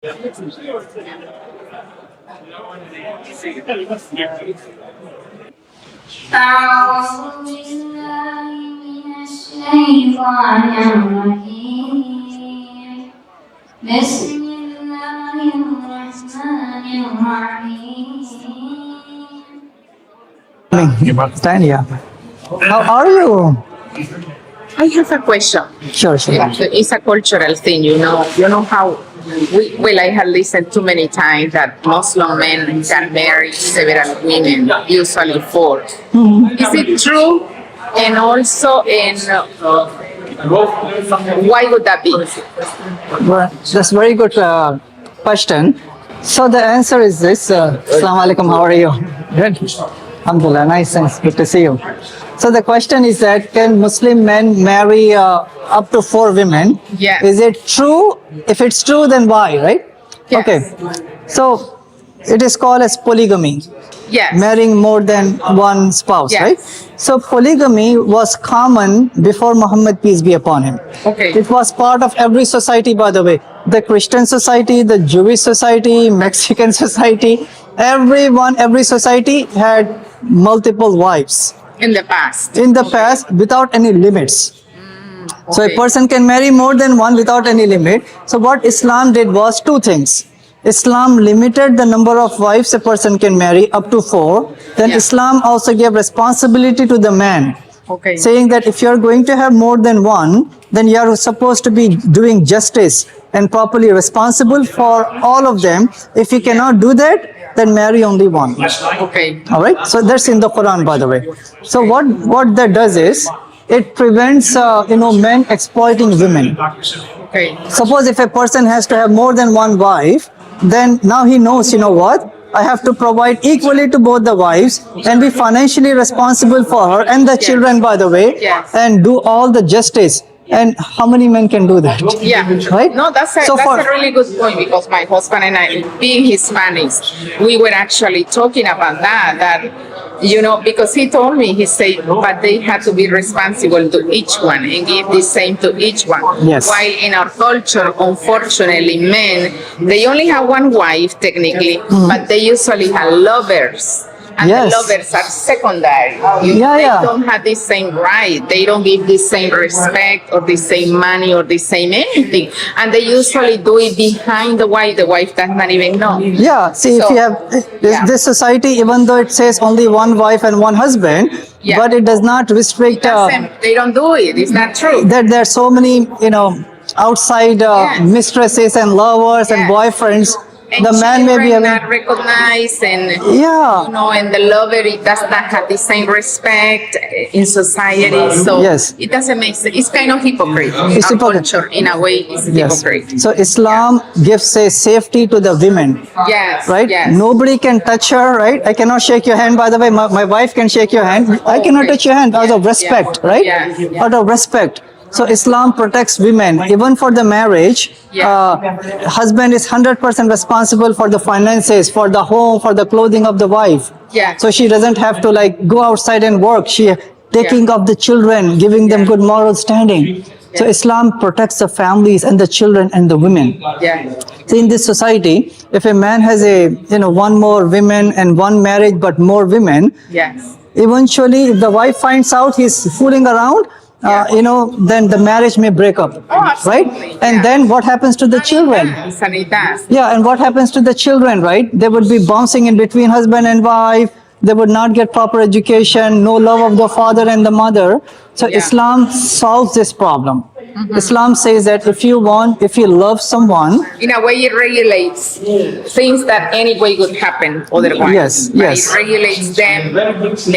أعوذ بالله من الشيطان الرجيم بسم الله الرحمن الرحيم Tanya, how are you? I have a question. Sure. It's a cultural thing, you know. You know how I have listened too many times that Muslim men can marry several women, usually four. Is it true? And also, why would that be? Well, that's a very good question. So the answer is this. Assalamu alaikum, how are you? Good. Alhamdulillah, nice, thanks. Good to see you. So the question is that can Muslim men marry up to 4 women? Yes. Is it true? If it's true, then why, right? Yes. Okay. So it is called as polygamy. Yes. Marrying more than one spouse, Yes. right? So polygamy was common before Muhammad, peace be upon him. Okay. It was part of every society, by the way. The Christian society, the Jewish society, Mexican society, every society had multiple wives In the past. in the past without any limits. So a Okay. person can marry more than one without any limit. So what Islam did was 2 things. Islam limited the number of wives a person can marry up to 4. Then Yeah. Islam also gave responsibility to the man, Okay. saying that if you're going to have more than one, then you're supposed to be doing justice and properly responsible for all of them. If you cannot do that, then marry only one. Okay. All right, so that's in the Quran, by the way. So what that does is it prevents men exploiting women. Okay. Suppose if a person has to have more than one wife, then now he knows, you know what, I have to provide equally to both the wives and be financially responsible for her and the children, by the way, Yes. and do all the justice. And how many men can do that? Yeah. Right? No, that's a really good point, because my husband and I, being Hispanics, we were actually talking about that, because he told me, he said, but they had to be responsible to each one and give the same to each one. Yes. While in our culture, unfortunately, men, they only have one wife technically, but they usually have lovers. And Yes. the lovers are secondary. Yeah, They yeah. don't have the same right. They don't give the same respect or the same money or the same anything. And they usually do it behind the wife. The wife does not even know. Yeah, see, if So, you have this society, even though it says only one wife and one husband, Yeah. but it does not restrict They don't do it. It's not true. that there are so many, outside Yes. mistresses and lovers and Yes. boyfriends. And The man may be children having, not recognized, and Yeah. and the lover, it does not have the same respect in society. So Yes. it doesn't make sense. It's kind of hypocrite. It's Our hypocrite. culture, in a way, is yes. hypocrite. So Islam gives a safety to the women, Yes. right? Yes. Nobody can touch her, right? I cannot shake your hand, by the way. My wife can shake your hand. I cannot Okay. touch your hand out of Yeah, respect, yeah. right? Yeah, yeah. Out of respect. So Islam protects women even for the marriage. Yeah. Husband is 100% responsible for the finances, for the home, for the clothing of the wife. Yeah. So she doesn't have to go outside and work. She taking Yeah. of the children, giving them Yeah. good moral standing. So Islam protects the families and the children and the women. Yeah. So in this society, if a man has one more women and one marriage but more women, Yes. eventually if the wife finds out he's fooling around, then the marriage may break up, right? absolutely, And yeah. then what happens to the children? And it does. Yeah, and what happens to the children, right? They would be bouncing in between husband and wife. They would not get proper education, no love of the father and the mother. So Yeah. Islam solves this problem. Islam says that if you love someone, In a way, it regulates things that anyway would happen otherwise. Yes, But yes. It regulates them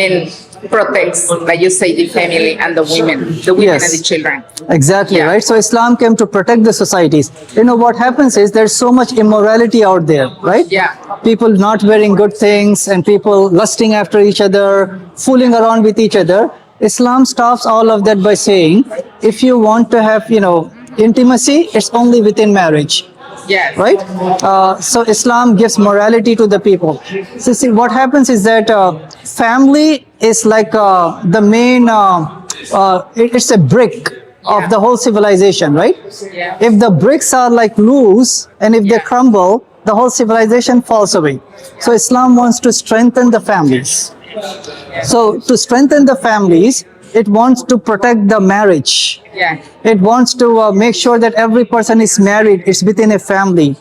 and protects, like you say, the family and the women Yes. and the children. exactly, Yeah. right? So Islam came to protect the societies. What happens is there's so much immorality out there, right? Yeah. People not wearing good things and people lusting after each other, fooling around with each other. Islam stops all of that by saying, if you want to have, intimacy, it's only within marriage. Yes. Right? So Islam gives morality to the people. So see, what happens is that family is like the main, it's a brick of the whole civilization, right? Yeah. If the bricks are like loose and if they Yeah. crumble, the whole civilization falls away. So Islam wants to strengthen the families. So to strengthen the families, it wants to protect the marriage. Yeah. It wants to make sure that every person is married, it's within a family.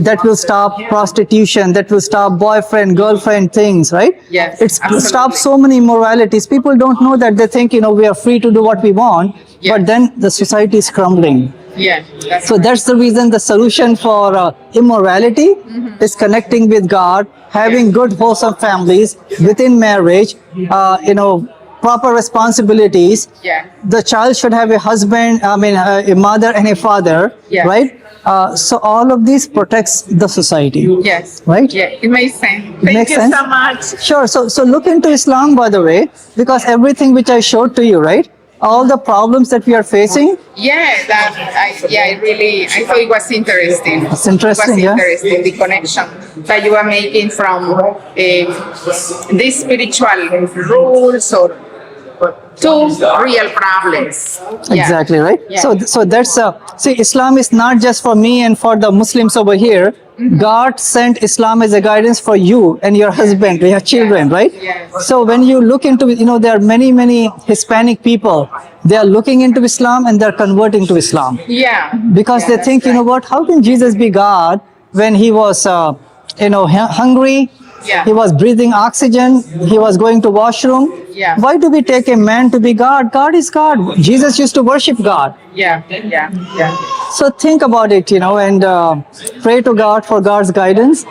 That will stop prostitution, that will stop boyfriend, girlfriend things, right? Yes, It absolutely. stops so many immoralities. People don't know that. They think, we are free to do what we want, Yeah. but then the society is crumbling. Yeah. That's So that's the reason the solution for immorality is connecting with God, having good, wholesome families within marriage, proper responsibilities. Yeah. The child should have a husband, a mother and a father, Yeah. right? So all of this protects the society. Yes. Right? Yeah. It makes sense. Thank Makes you sense? so much. Sure. So look into Islam, by the way, because everything which I showed to you, right? All the problems that we are facing, Yeah, I thought it was interesting. It's interesting, It yeah. was interesting, the connection that you are making from these spiritual rules or to real problems. Yeah. exactly, right? Yeah. So that's see, Islam is not just for me and for the Muslims over here. God sent Islam as a guidance for you and your husband, your children, right? Yes. So when you look into, there are many Hispanic people. They are looking into Islam and they're converting to Islam Yeah. because Yeah, they that's think, right. what? How can Jesus be God when he was, hungry? Yeah. He was breathing oxygen. He was going to washroom. Yeah. Why do we take a man to be God? God is God. Jesus used to worship God. Yeah. Yeah. Yeah. So think about it, and pray to God for God's guidance.